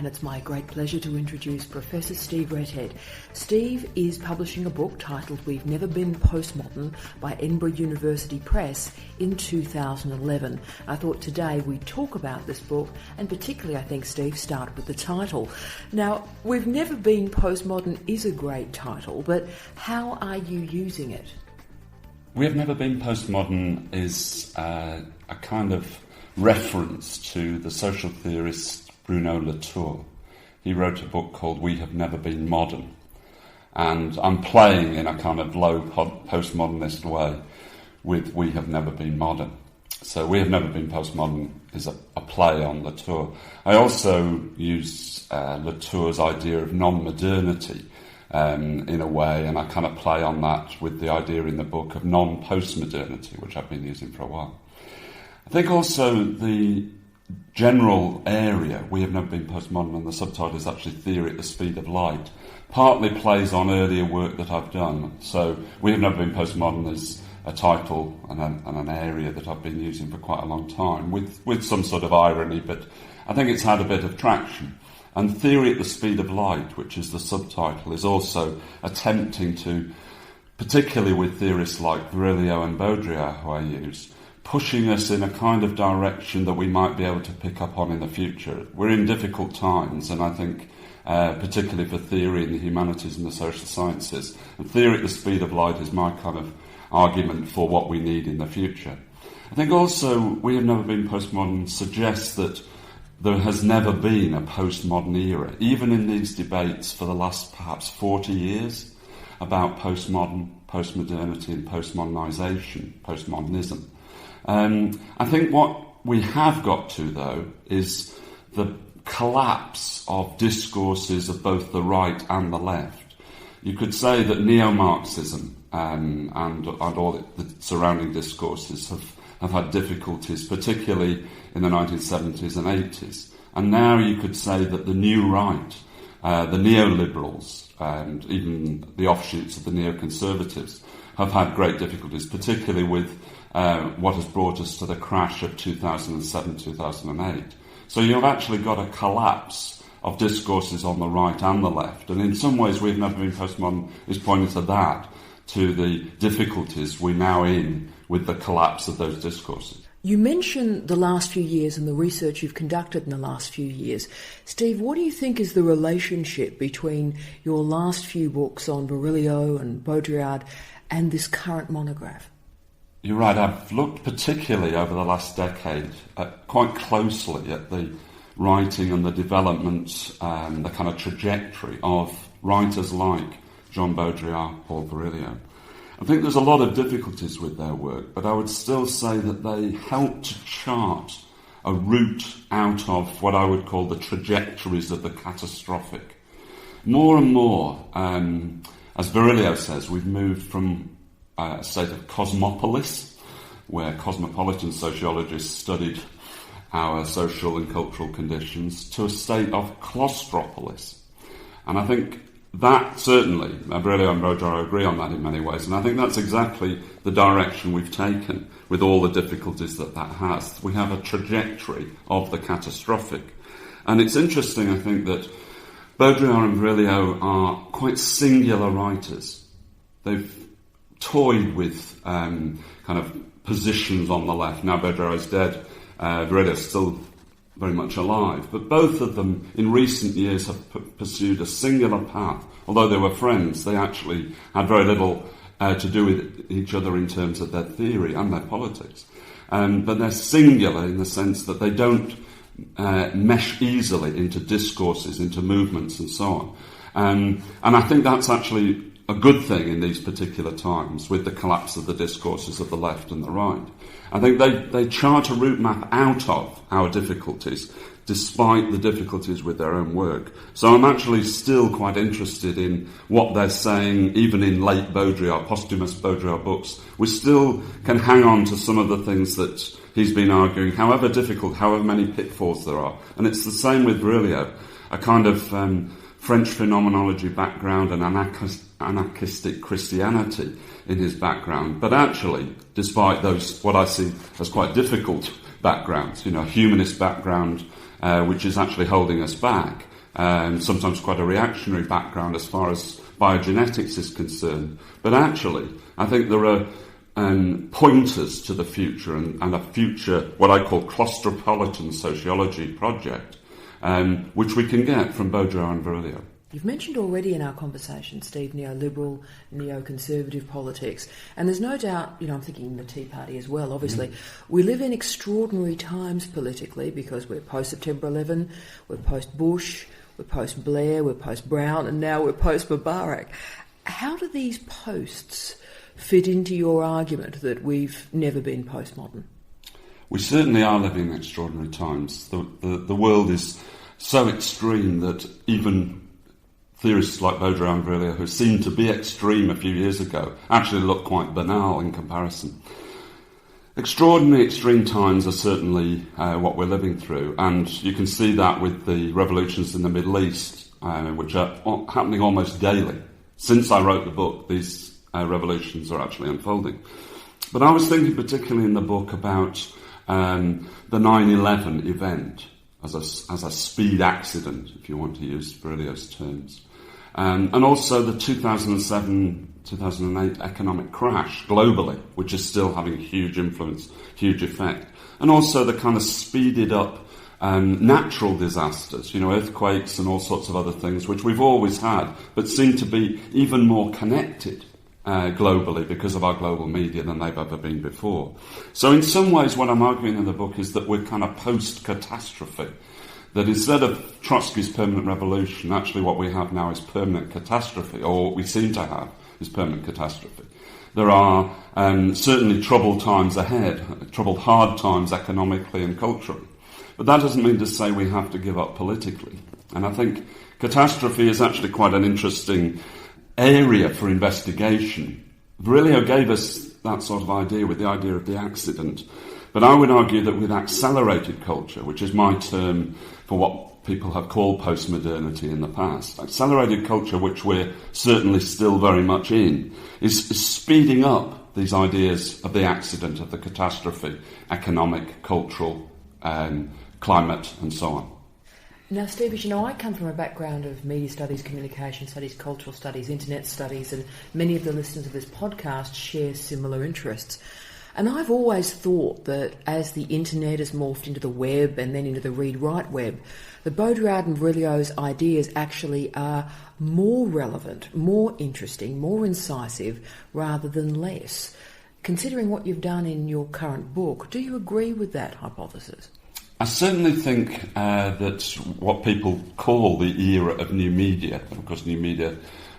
and it's my great pleasure to introduce Professor Steve Redhead. Steve is publishing a book titled We've Never Been Postmodern by Edinburgh University Press in 2011. I thought today we'd talk about this book, and particularly, I think, Steve, start with the title. Now, We've Never Been Postmodern is a great title, but how are you using it? We Have Never Been Postmodern is a kind of reference to the social theorist Bruno Latour. He wrote a book called We Have Never Been Modern, and I'm playing in a kind of low postmodernist way with We Have Never Been Modern. So We Have Never Been Postmodern is a play on Latour. I also use Latour's idea of non-modernity in a way, and I kind of play on that with the idea in the book of non-postmodernity, which I've been using for a while. I think also the general area, We Have Never Been Postmodern, and the subtitle is actually Theory at the Speed of Light, partly plays on earlier work that I've done. So We Have Never Been Postmodern is a title and an area that I've been using for quite a long time, with some sort of irony, but I think it's had a bit of traction. And Theory at the Speed of Light, which is the subtitle, is also attempting to, particularly with theorists like Virilio and Baudrillard, who I use, pushing us in a kind of direction that we might be able to pick up on in the future. We're in difficult times, and I think particularly for theory in the humanities and the social sciences, and Theory at the Speed of Light is my kind of argument for what we need in the future. I think also We Have Never Been Postmodern suggests that there has never been a postmodern era, even in these debates for the last perhaps 40 years about postmodernity and postmodernisation, postmodernism. I think what we have got to, though, is the collapse of discourses of both the right and the left. You could say that neo-Marxism and all the surrounding discourses have had difficulties, particularly in the 1970s and 80s. And now you could say that the new right, the neoliberals, and even the offshoots of the neoconservatives have had great difficulties, particularly with what has brought us to the crash of 2007-2008. So you've actually got a collapse of discourses on the right and the left. And in some ways, We've Never Been Postmodern is pointing to that, to the difficulties we're now in with the collapse of those discourses. You mentioned the last few years and the research you've conducted in the last few years. Steve, what do you think is the relationship between your last few books on Virilio and Baudrillard and this current monograph? You're right, I've looked particularly over the last decade quite closely at the writing and the development and the kind of trajectory of writers like Jean Baudrillard, Paul Virilio. I think there's a lot of difficulties with their work, but I would still say that they help to chart a route out of what I would call the trajectories of the catastrophic. More and more, as Virilio says, we've moved from a state of cosmopolis, where cosmopolitan sociologists studied our social and cultural conditions, to a state of claustropolis. And I think that certainly, Virilio and Baudrillard agree on that in many ways, and I think that's exactly the direction we've taken with all the difficulties that has. We have a trajectory of the catastrophic. And it's interesting, I think, that Baudrillard and Virilio are quite singular writers. They've toyed with kind of positions on the left. Now Baudrillard is dead, Virilio is still very much alive, but both of them in recent years have pursued a singular path. Although they were friends, they actually had very little to do with each other in terms of their theory and their politics. But they're singular in the sense that they don't mesh easily into discourses, into movements and so on. And I think that's actually a good thing in these particular times with the collapse of the discourses of the left and the right. I think they chart a route map out of our difficulties, despite the difficulties with their own work. So I'm actually still quite interested in what they're saying, even in late Baudrillard, posthumous Baudrillard books. We still can hang on to some of the things that he's been arguing, however difficult, however many pitfalls there are. And it's the same with Virilio, a kind of French phenomenology background and anarchistic Christianity in his background. But actually, despite those, what I see as quite difficult backgrounds, a humanist background, which is actually holding us back, sometimes quite a reactionary background as far as biogenetics is concerned. But actually, I think there are pointers to the future and a future, what I call claustropolitan sociology project, which we can get from Baudrillard and Virilio. You've mentioned already in our conversation, Steve, neoliberal, neoconservative politics, and there's no doubt, I'm thinking the Tea Party as well, obviously. We live in extraordinary times politically because we're post-September 11, we're post-Bush, we're post-Blair, we're post-Brown, and now we're post-Mubarak. How do these posts fit into your argument that we've never been postmodern? We certainly are living in extraordinary times. The world is so extreme that even theorists like Baudrillard and Virilio, who seemed to be extreme a few years ago, actually look quite banal in comparison. Extraordinary extreme times are certainly what we're living through, and you can see that with the revolutions in the Middle East, which are happening almost daily. Since I wrote the book, these revolutions are actually unfolding. But I was thinking particularly in the book about the 9/11 event as a speed accident, if you want to use Virilio's terms. And also the 2007-2008 economic crash globally, which is still having a huge influence, huge effect. And also the kind of speeded up natural disasters, earthquakes and all sorts of other things, which we've always had, but seem to be even more connected globally because of our global media than they've ever been before. So in some ways what I'm arguing in the book is that we're kind of post-catastrophe. That instead of Trotsky's permanent revolution, actually what we have now is permanent catastrophe, or what we seem to have is permanent catastrophe. There are certainly troubled times ahead, troubled hard times economically and culturally. But that doesn't mean to say we have to give up politically. And I think catastrophe is actually quite an interesting area for investigation. Virilio gave us that sort of idea with the idea of the accident. But I would argue that with accelerated culture, which is my term for what people have called postmodernity in the past, accelerated culture, which we're certainly still very much in, is speeding up these ideas of the accident, of the catastrophe, economic, cultural, climate, and so on. Now, Steve, as you know, I come from a background of media studies, communication studies, cultural studies, internet studies, and many of the listeners of this podcast share similar interests. And I've always thought that as the internet has morphed into the web and then into the read-write web, the Baudrillard and Virilio's ideas actually are more relevant, more interesting, more incisive, rather than less. Considering what you've done in your current book, do you agree with that hypothesis? I certainly think that what people call the era of new media, of course new media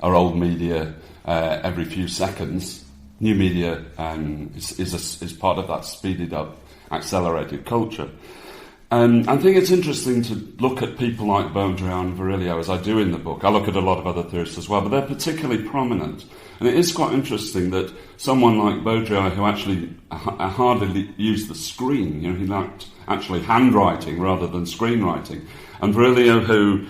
are old media every few seconds. New media is part of that speeded up, accelerated culture. I think it's interesting to look at people like Baudrillard and Virilio, as I do in the book. I look at a lot of other theorists as well, but they're particularly prominent. And it is quite interesting that someone like Baudrillard, who actually hardly used the screen, he liked actually handwriting rather than screenwriting, and Virilio, who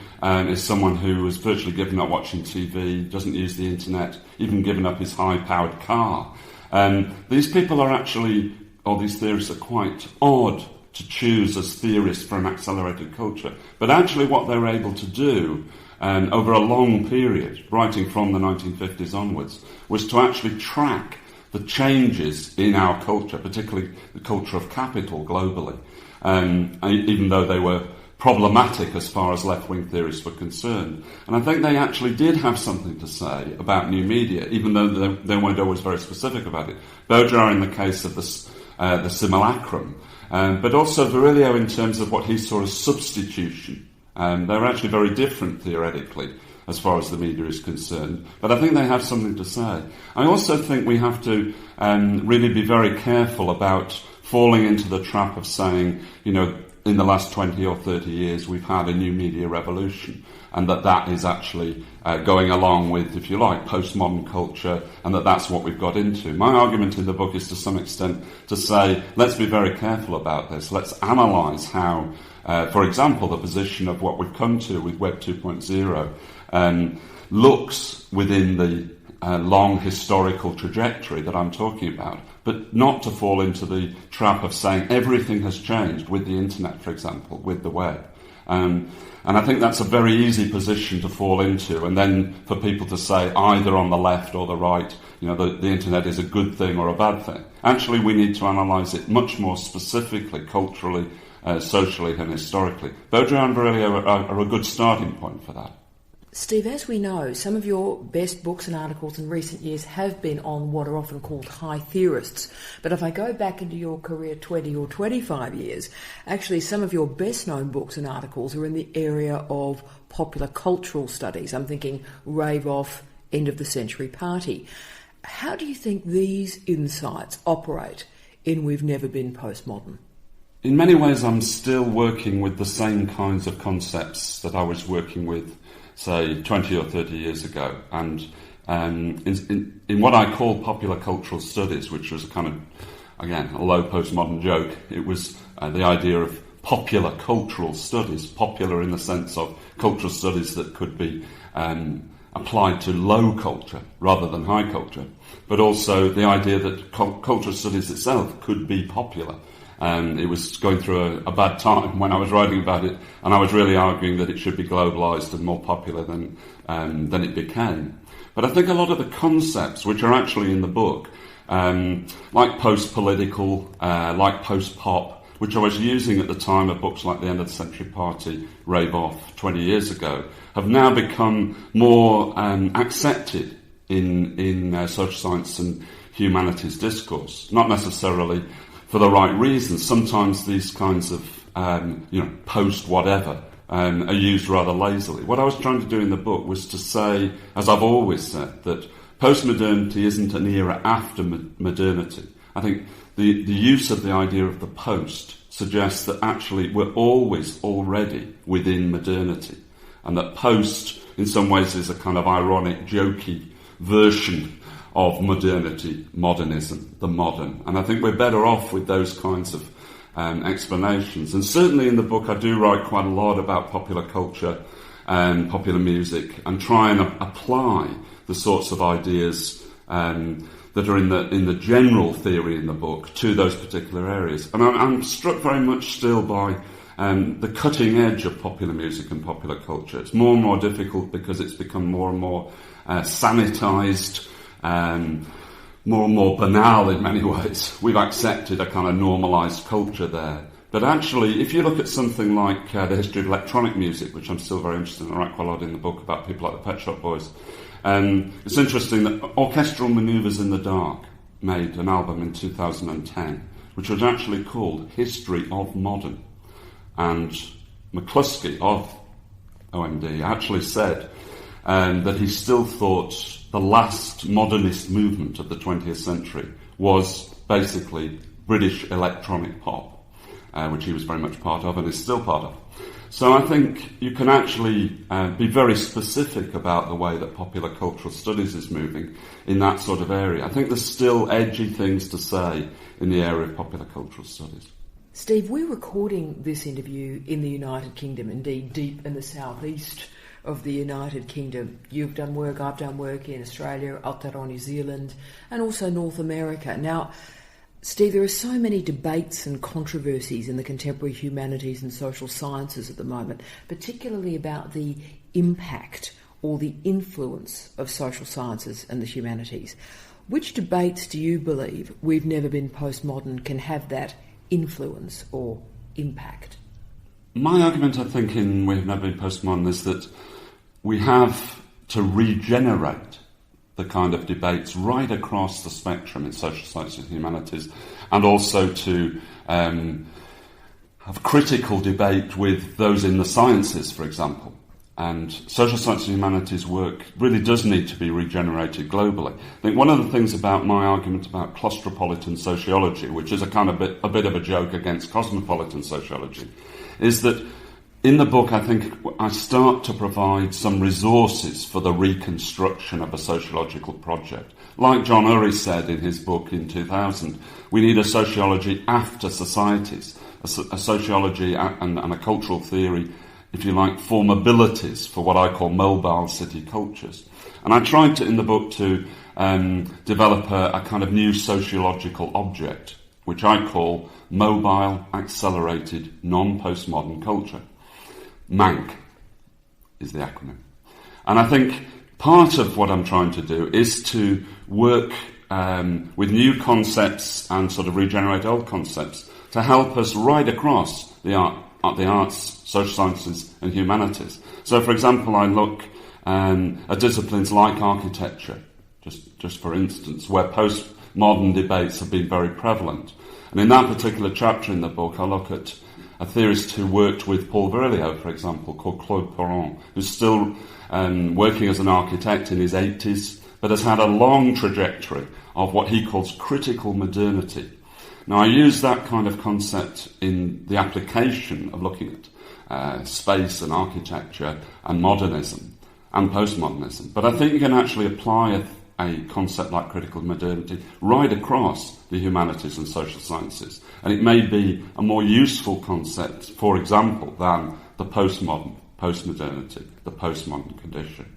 is someone who has virtually given up watching TV, doesn't use the internet, even given up his high-powered car. These people are actually, or these theorists are quite odd to choose as theorists for an accelerated culture. But actually what they were able to do over a long period, writing from the 1950s onwards, was to actually track the changes in our culture, particularly the culture of capital globally, even though they were problematic as far as left-wing theorists were concerned. And I think they actually did have something to say about new media, even though they weren't always very specific about it. Baudrillard in the case of the simulacrum, but also Virilio in terms of what he saw as substitution. They're actually very different theoretically as far as the media is concerned, but I think they have something to say. I also think we have to really be very careful about falling into the trap of saying, in the last 20 or 30 years we've had a new media revolution, and that is actually going along with, if you like, postmodern culture, and that's what we've got into. My argument in the book is to some extent to say, let's be very careful about this. Let's analyse how, for example, the position of what we've come to with Web 2.0 looks within the long historical trajectory that I'm talking about, but not to fall into the trap of saying everything has changed with the internet, for example, with the web. And I think that's a very easy position to fall into, and then for people to say either on the left or the right, the internet is a good thing or a bad thing. Actually, we need to analyse it much more specifically, culturally, socially and historically. Baudrillard and Barelli are a good starting point for that. Steve, as we know, some of your best books and articles in recent years have been on what are often called high theorists. But if I go back into your career 20 or 25 years, actually some of your best-known books and articles are in the area of popular cultural studies. I'm thinking Rave Off, End of the Century Party. How do you think these insights operate in We've Never Been Postmodern? In many ways, I'm still working with the same kinds of concepts that I was working with, say, 20 or 30 years ago. And in what I call popular cultural studies, which was a kind of, again, a low postmodern joke, it was the idea of popular cultural studies, popular in the sense of cultural studies that could be applied to low culture rather than high culture, but also the idea that cultural studies itself could be popular. It was going through a bad time when I was writing about it, and I was really arguing that it should be globalised and more popular than it became. But I think a lot of the concepts, which are actually in the book, like post-political, like post-pop, which I was using at the time of books like The End of the Century Party, Rave Off 20 years ago, have now become more accepted in social science and humanities discourse. Not necessarily for the right reasons. Sometimes these kinds of, post-whatever are used rather lazily. What I was trying to do in the book was to say, as I've always said, that postmodernity isn't an era after modernity. I think the use of the idea of the post suggests that actually we're always already within modernity, and that post, in some ways, is a kind of ironic, jokey version of modernity, modernism, the modern. And I think we're better off with those kinds of explanations. And certainly in the book I do write quite a lot about popular culture and popular music, and try and apply the sorts of ideas that are in the general theory in the book to those particular areas. And I'm struck very much still by the cutting edge of popular music and popular culture. It's more and more difficult because it's become more and more sanitised, more and more banal in many ways. We've accepted a kind of normalised culture there. But actually, if you look at something like the history of electronic music, which I'm still very interested in, I write quite a lot in the book about people like the Pet Shop Boys, it's interesting that Orchestral Manoeuvres in the Dark made an album in 2010, which was actually called History of Modern. And McCluskey of OMD actually said that he still thought the last modernist movement of the 20th century was basically British electronic pop, which he was very much part of and is still part of. So I think you can actually be very specific about the way that popular cultural studies is moving in that sort of area. I think there's still edgy things to say in the area of popular cultural studies. Steve, we're recording this interview in the United Kingdom, indeed deep in the southeast of the United Kingdom. You've done work, I've done work in Australia, Aotearoa, New Zealand, and also North America. Now, Steve, there are so many debates and controversies in the contemporary humanities and social sciences at the moment, particularly about the impact or the influence of social sciences and the humanities. Which debates do you believe We've Never Been Postmodern can have that influence or impact? My argument, I think, in We've Never Been Postmodern is that we have to regenerate the kind of debates right across the spectrum in social sciences and humanities, and also to have critical debate with those in the sciences, for example. And social sciences and humanities work really does need to be regenerated globally. I think one of the things about my argument about claustropolitan sociology, which is a bit of a joke against cosmopolitan sociology, is that in the book I think I start to provide some resources for the reconstruction of a sociological project. Like John Urry said in his book in 2000, we need a sociology after societies, a sociology and a cultural theory, if you like, for mobilities, for what I call mobile city cultures. And I tried to, in the book, to develop a kind of new sociological object, which I call mobile, accelerated, non-postmodern culture. MANC is the acronym. And I think part of what I'm trying to do is to work with new concepts and sort of regenerate old concepts to help us right across the arts, social sciences and humanities. So, for example, I look at disciplines like architecture, just for instance, where postmodern debates have been very prevalent. And in that particular chapter in the book, I look at a theorist who worked with Paul Virilio, for example, called Claude Perron, who's still working as an architect in his 80s, but has had a long trajectory of what he calls critical modernity. Now, I use that kind of concept in the application of looking at space and architecture and modernism and postmodernism. But I think you can actually apply a concept like critical modernity right across the humanities and social sciences. And it may be a more useful concept, for example, than the postmodern, postmodernity, the postmodern condition.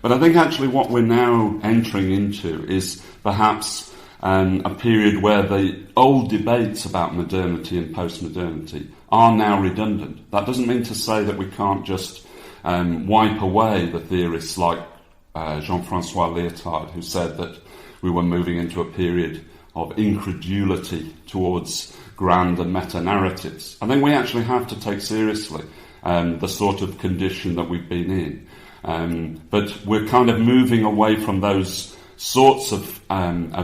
But I think actually what we're now entering into is perhaps a period where the old debates about modernity and postmodernity are now redundant. That doesn't mean to say that we can't just wipe away the theorists like Jean-François Lyotard, who said that we were moving into a period of incredulity towards grand and meta-narratives. I think we actually have to take seriously the sort of condition that we've been in. But we're kind of moving away from those sorts of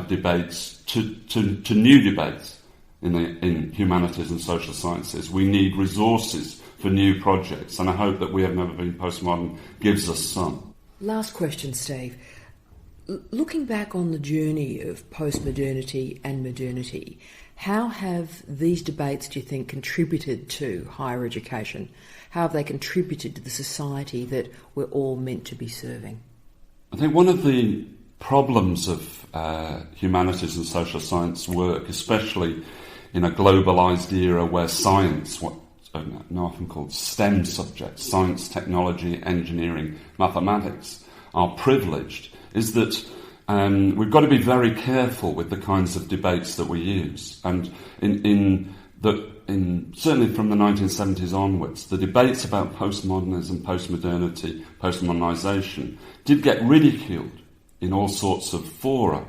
debates to new debates in humanities and social sciences. We need resources for new projects, and I hope that We Have Never Been Postmodern gives us some. Last question, Steve. Looking back on the journey of postmodernity and modernity, how have these debates, do you think, contributed to higher education? How have they contributed to the society that we're all meant to be serving? I think one of the problems of humanities and social science work, especially in a globalised era where science, what often called STEM subjects, science, technology, engineering, mathematics, are privileged, is that we've got to be very careful with the kinds of debates that we use. And certainly from the 1970s onwards, the debates about postmodernism, postmodernity, postmodernisation did get ridiculed in all sorts of fora.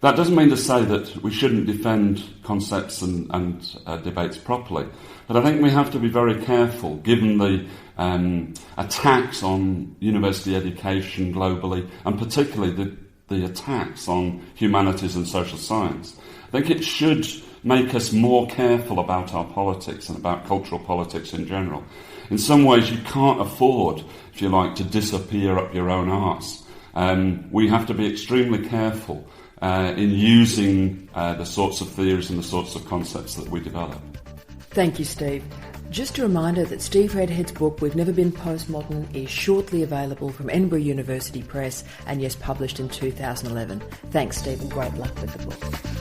That doesn't mean to say that we shouldn't defend concepts and debates properly, but I think we have to be very careful, given the attacks on university education globally, and particularly the attacks on humanities and social science. I think it should make us more careful about our politics and about cultural politics in general. In some ways, you can't afford, if you like, to disappear up your own arse. We have to be extremely careful in using the sorts of theories and the sorts of concepts that we develop. Thank you, Steve. Just a reminder that Steve Redhead's book, We've Never Been Postmodern, is shortly available from Edinburgh University Press and, yes, published in 2011. Thanks, Steve, and great luck with the book.